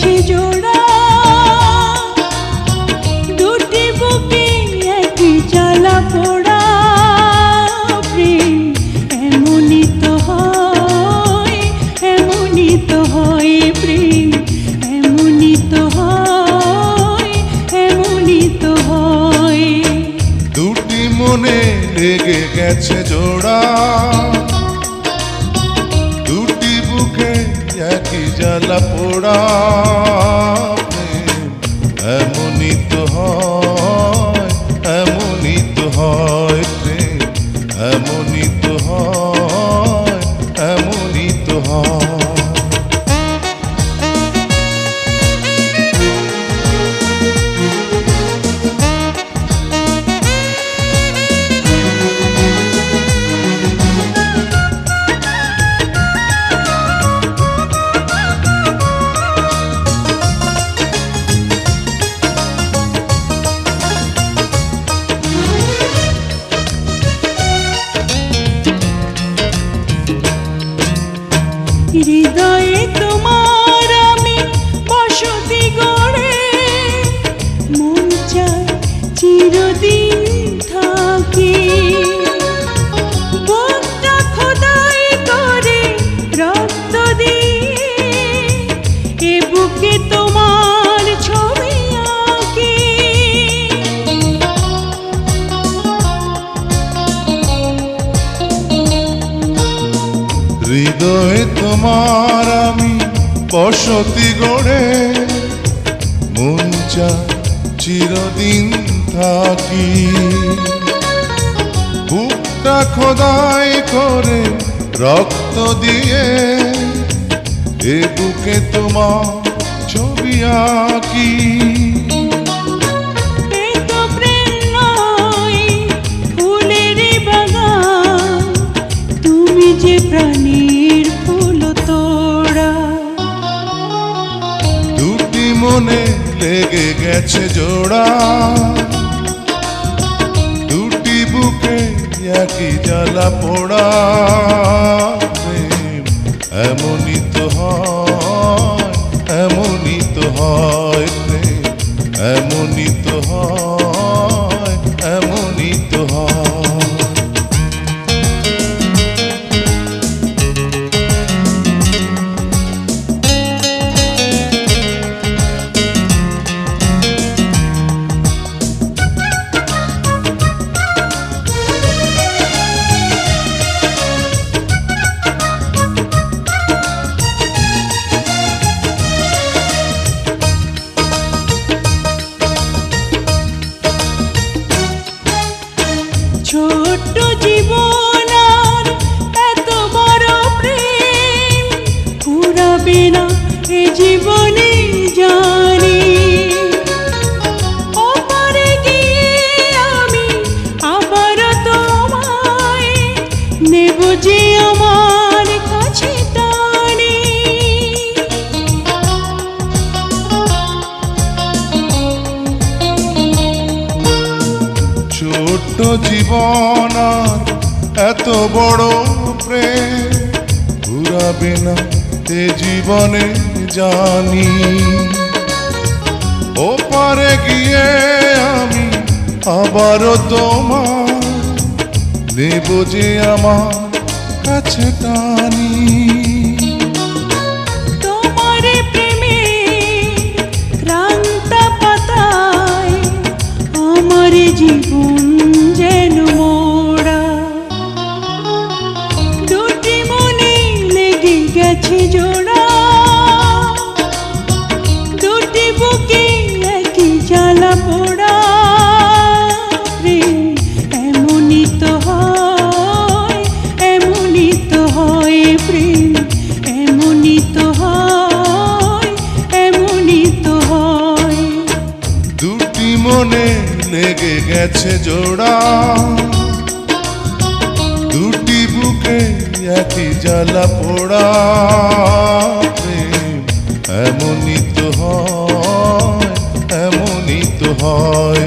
গেছে জোড়া, দুটি বুকে একই জ্বালা পোড়া প্রেম। এমনই তো হয়, এমনই তো হয় প্রেম, এমনই তো হয়, এমনই তো হয়। দুটি মনে লেগে গেছে জোড়া, দুটি বুকে একই জ্বালা পোড়া প্রেম। এমনই তো হয়, এমনই তো হয় প্রেম, এমনই তো হয়, এমনই তো হয়। হৃদয়ে তোমার আমি বসতি গড়ে, মন চায় চিরদিন থাকি। বুকটা খোদাই করে রক্ত দিয়ে, এ বুকে তোমার ছবি আঁকি। হৃদয়ে তোমার আমি বসতি গড়ে, মন চায় চিরদিন থাকি। বুকটা খোদাই করে রক্ত দিয়ে, এ বুকে তোমার ছবি আঁকি। এ তো প্রেম নয়, ফুলের বাগান, তুমি যে প্রাণীর ফুল তোড়া। দুটি মনে লেগে গেছে জোড়া, দুটি বুকে একই জ্বালা পোড়া প্রেম। এমনই তো হয়, এমনই তো হয় প্রেম, এমনই তো হয়, এমনই তো হয়। ছোট্ট জীবন আর এত বড় প্রেম ফুরাবে না এ জীবনে জানি। ওপারে গিয়ে আমি আবার তোমায় নেব যে আমার কাছে টানি। ছোট্ট জীবন আর এত বড় প্রেম ঘুরাবে না এ জীবনে জানি। ওপারে গিয়ে আমি আবারও তোমার নেব যে আমার কাছে টানি। তোমার প্রেমে ক্রান্ত পাতায় আমার জীবন যেন মোড়া। দুটি মনে লেগে গেছে জোড়া, দুটি বুকে একই জ্বালা পোড়া প্রেম। এমনই তো হয়, এমনই তো হয় প্রেম, এমনই তো হয়, এমনই তো হয়। দুটি মনে লেগে গেছে জোড়া, দুটি বুকে একই জ্বালা পোড়া প্রেম। এমনই তো হয়, এমনই তো হয়।